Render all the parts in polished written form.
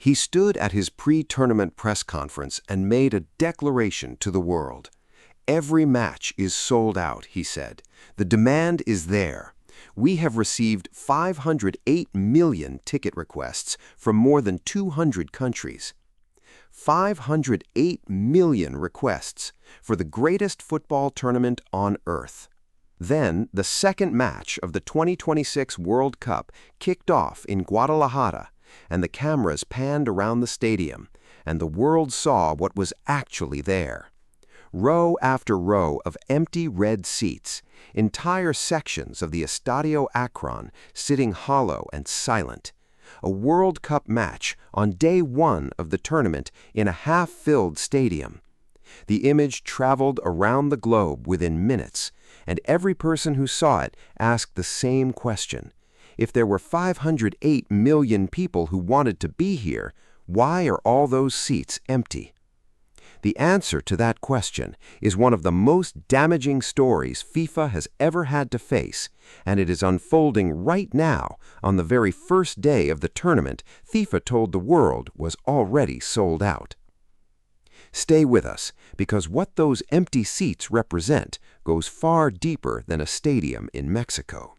He stood at his pre-tournament press conference and made a declaration to the world. "Every match is sold out," he said. "The demand is there. We have received 508 million ticket requests from more than 200 countries. 508 million requests for the greatest football tournament on earth." Then, the second match of the 2026 World Cup kicked off in Guadalajara, and the cameras panned around the stadium, and the world saw what was actually there. Row after row of empty red seats, entire sections of the Estadio Akron sitting hollow and silent. A World Cup match on day one of the tournament in a half-filled stadium. The image traveled around the globe within minutes, and every person who saw it asked the same question. If there were 508 million people who wanted to be here, why are all those seats empty? The answer to that question is one of the most damaging stories FIFA has ever had to face, and it is unfolding right now on the very first day of the tournament FIFA told the world was already sold out. Stay with us, because what those empty seats represent goes far deeper than a stadium in Mexico.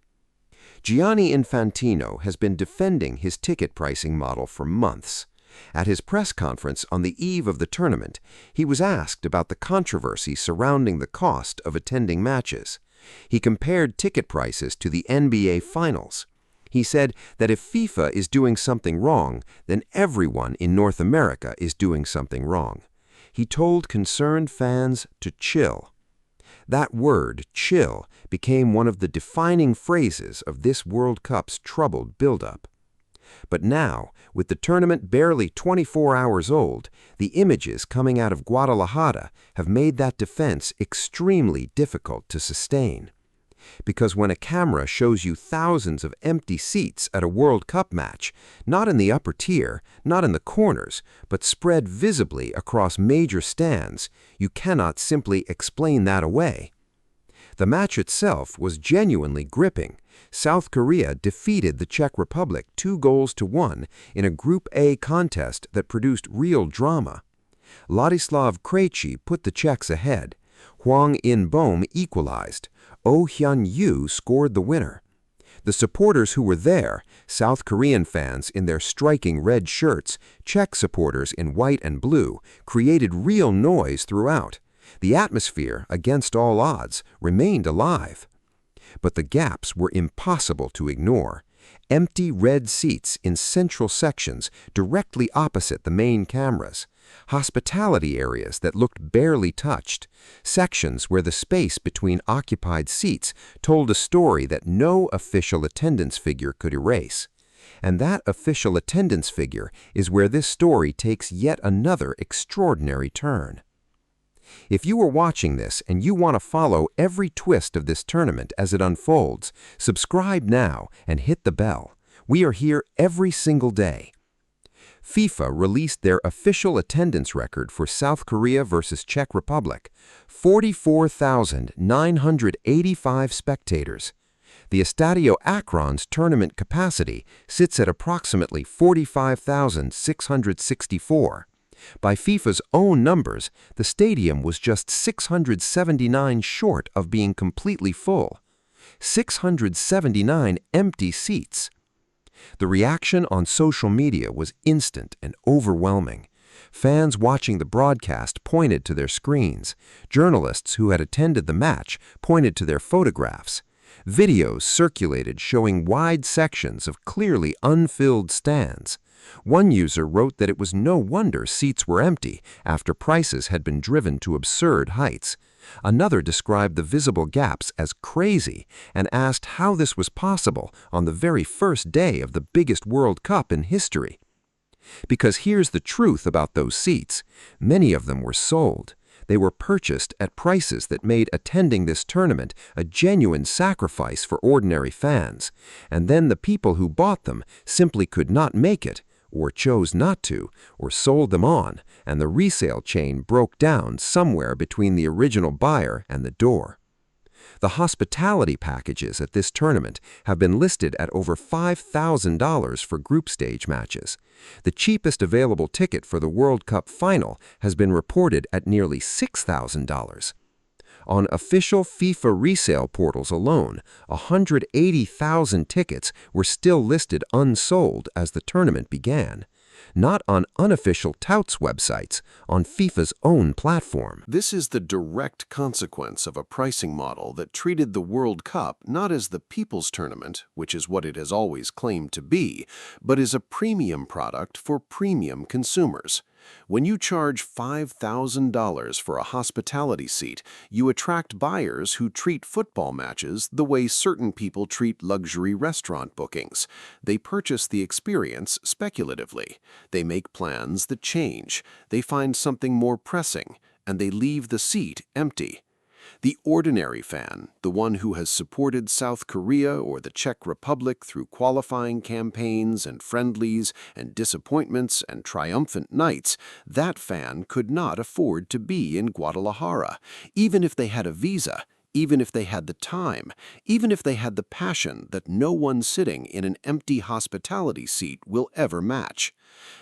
Gianni Infantino has been defending his ticket pricing model for months. At his press conference on the eve of the tournament, he was asked about the controversy surrounding the cost of attending matches. He compared ticket prices to the NBA Finals. He said that if FIFA is doing something wrong, then everyone in North America is doing something wrong. He told concerned fans to chill. That word, chill, became one of the defining phrases of this World Cup's troubled buildup. But now, with the tournament barely 24 hours old, the images coming out of Guadalajara have made that defense extremely difficult to sustain. Because when a camera shows you thousands of empty seats at a World Cup match, not in the upper tier, not in the corners, but spread visibly across major stands, you cannot simply explain that away. The match itself was genuinely gripping. South Korea defeated the Czech Republic 2-1 in a Group A contest that produced real drama. Ladislav Krejci put the Czechs ahead. Hwang In-beom equalized. Oh Hyun-yu scored the winner. The supporters who were there, South Korean fans in their striking red shirts, Czech supporters in white and blue, created real noise throughout. The atmosphere, against all odds, remained alive. But the gaps were impossible to ignore. Empty red seats in central sections directly opposite the main cameras. Hospitality areas that looked barely touched. Sections where the space between occupied seats told a story that no official attendance figure could erase. And that official attendance figure is where this story takes yet another extraordinary turn. If you are watching this and you want to follow every twist of this tournament as it unfolds, subscribe now and hit the bell. We are here every single day. FIFA released their official attendance record for South Korea versus Czech Republic, 44,985 spectators. The Estadio Akron's tournament capacity sits at approximately 45,664. By FIFA's own numbers, the stadium was just 679 short of being completely full. 679 empty seats. The reaction on social media was instant and overwhelming. Fans watching the broadcast pointed to their screens. Journalists who had attended the match pointed to their photographs. Videos circulated showing wide sections of clearly unfilled stands. One user wrote that it was no wonder seats were empty after prices had been driven to absurd heights. Another described the visible gaps as crazy and asked how this was possible on the very first day of the biggest World Cup in history. Because here's the truth about those seats. Many of them were sold. They were purchased at prices that made attending this tournament a genuine sacrifice for ordinary fans, and then the people who bought them simply could not make it, or chose not to, or sold them on, and the resale chain broke down somewhere between the original buyer and the door. The hospitality packages at this tournament have been listed at over $5,000 for group stage matches. The cheapest available ticket for the World Cup final has been reported at nearly $6,000. On official FIFA resale portals alone, 180,000 tickets were still listed unsold as the tournament began. Not on unofficial touts' websites, on FIFA's own platform. This is the direct consequence of a pricing model that treated the World Cup not as the people's tournament, which is what it has always claimed to be, but as a premium product for premium consumers. When you charge $5,000 for a hospitality seat, you attract buyers who treat football matches the way certain people treat luxury restaurant bookings. They purchase the experience speculatively. They make plans that change. They find something more pressing, and they leave the seat empty. The ordinary fan, the one who has supported South Korea or the Czech Republic through qualifying campaigns and friendlies and disappointments and triumphant nights, that fan could not afford to be in Guadalajara, even if they had a visa, even if they had the time, even if they had the passion that no one sitting in an empty hospitality seat will ever match.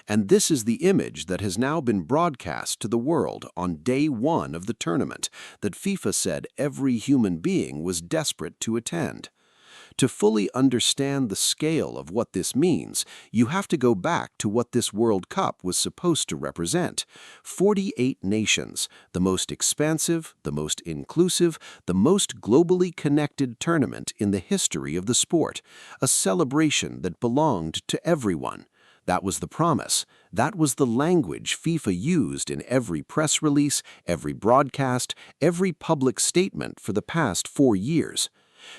And this is the image that has now been broadcast to the world on day one of the tournament that FIFA said every human being was desperate to attend. To fully understand the scale of what this means, you have to go back to what this World Cup was supposed to represent. 48 nations, the most expansive, the most inclusive, the most globally connected tournament in the history of the sport, a celebration that belonged to everyone. That was the promise. That was the language FIFA used in every press release, every broadcast, every public statement for the past 4 years.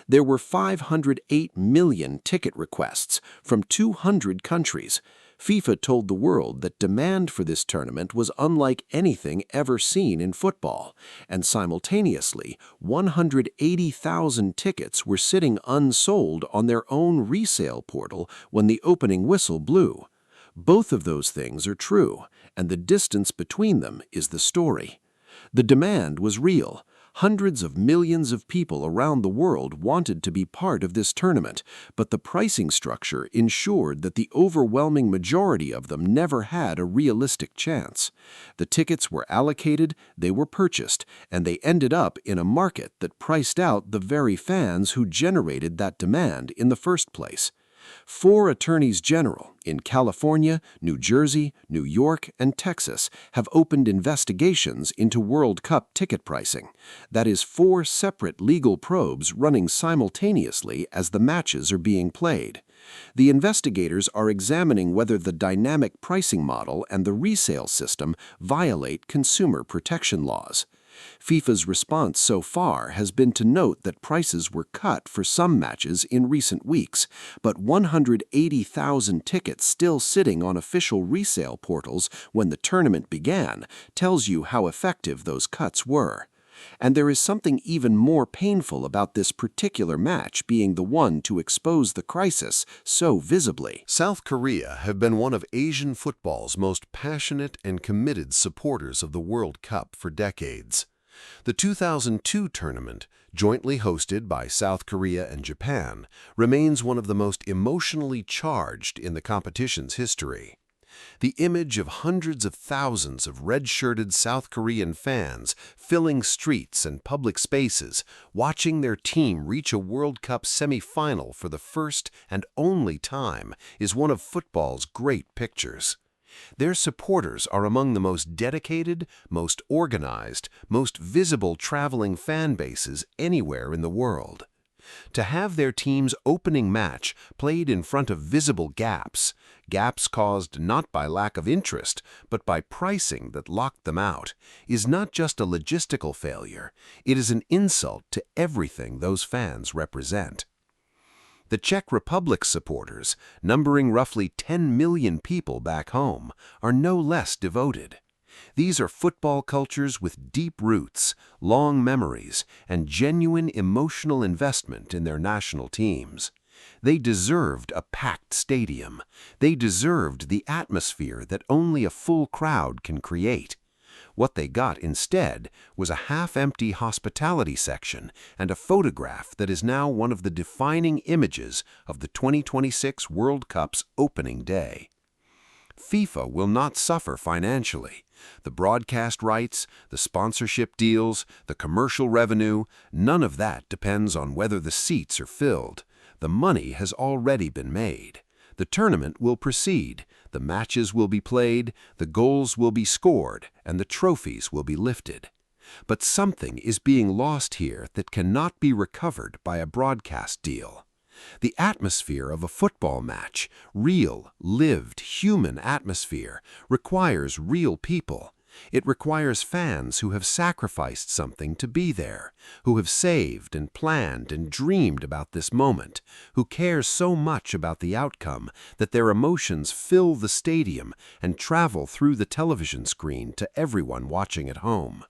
There were 508 million ticket requests from 200 countries. FIFA told the world that demand for this tournament was unlike anything ever seen in football, and simultaneously, 180,000 tickets were sitting unsold on their own resale portal when the opening whistle blew. Both of those things are true, and the distance between them is the story. The demand was real. Hundreds of millions of people around the world wanted to be part of this tournament, but the pricing structure ensured that the overwhelming majority of them never had a realistic chance. The tickets were allocated, they were purchased, and they ended up in a market that priced out the very fans who generated that demand in the first place. 4 attorneys general in California, New Jersey, New York, and Texas have opened investigations into World Cup ticket pricing. That is 4 separate legal probes running simultaneously as the matches are being played. The investigators are examining whether the dynamic pricing model and the resale system violate consumer protection laws. FIFA's response so far has been to note that prices were cut for some matches in recent weeks, but 180,000 tickets still sitting on official resale portals when the tournament began tells you how effective those cuts were. And there is something even more painful about this particular match being the one to expose the crisis so visibly. South Korea have been one of Asian football's most passionate and committed supporters of the World Cup for decades. The 2002 tournament, jointly hosted by South Korea and Japan, remains one of the most emotionally charged in the competition's history. The image of hundreds of thousands of red-shirted South Korean fans filling streets and public spaces, watching their team reach a World Cup semi-final for the first and only time, is one of football's great pictures. Their supporters are among the most dedicated, most organized, most visible traveling fan bases anywhere in the world. To have their team's opening match played in front of visible gaps caused not by lack of interest, but by pricing that locked them out, is not just a logistical failure, it is an insult to everything those fans represent. The Czech Republic supporters, numbering roughly 10 million people back home, are no less devoted. These are football cultures with deep roots, long memories, and genuine emotional investment in their national teams. They deserved a packed stadium. They deserved the atmosphere that only a full crowd can create. What they got instead was a half-empty hospitality section and a photograph that is now one of the defining images of the 2026 World Cup's opening day. FIFA will not suffer financially. The broadcast rights, the sponsorship deals, the commercial revenue, none of that depends on whether the seats are filled. The money has already been made. The tournament will proceed, the matches will be played, the goals will be scored, and the trophies will be lifted. But something is being lost here that cannot be recovered by a broadcast deal. The atmosphere of a football match, real, lived, human atmosphere, requires real people. It requires fans who have sacrificed something to be there, who have saved and planned and dreamed about this moment, who care so much about the outcome that their emotions fill the stadium and travel through the television screen to everyone watching at home.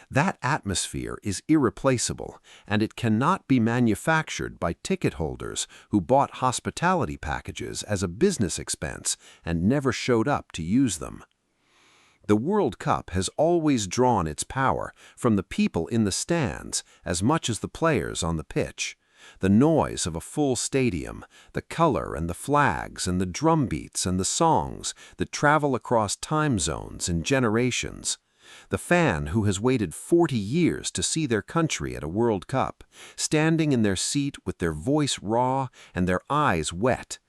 That atmosphere is irreplaceable, and it cannot be manufactured by ticket holders who bought hospitality packages as a business expense and never showed up to use them. The World Cup has always drawn its power from the people in the stands as much as the players on the pitch. The noise of a full stadium, the color and the flags and the drum beats and the songs that travel across time zones and generations. The fan who has waited 40 years to see their country at a World Cup, standing in their seat with their voice raw and their eyes wet.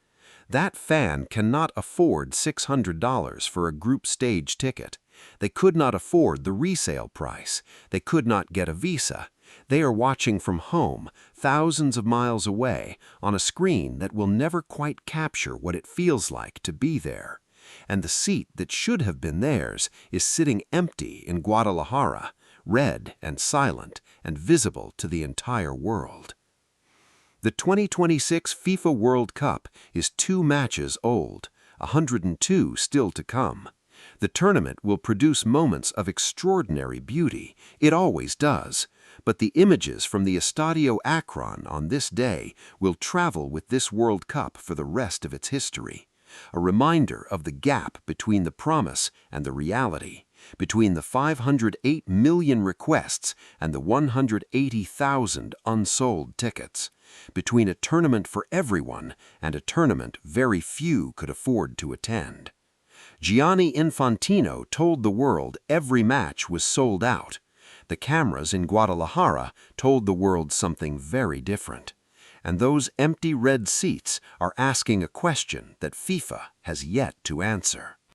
That fan cannot afford $600 for a group stage ticket. They could not afford the resale price. They could not get a visa. They are watching from home, thousands of miles away, on a screen that will never quite capture what it feels like to be there. And the seat that should have been theirs is sitting empty in Guadalajara, red and silent and visible to the entire world. The 2026 FIFA World Cup is 2 matches old, 102 still to come. The tournament will produce moments of extraordinary beauty. It always does. But the images from the Estadio Akron on this day will travel with this World Cup for the rest of its history. A reminder of the gap between the promise and the reality, between the 508 million requests and the 180,000 unsold tickets, between a tournament for everyone and a tournament very few could afford to attend. Gianni Infantino told the world every match was sold out. The cameras in Guadalajara told the world something very different. And those empty red seats are asking a question that FIFA has yet to answer.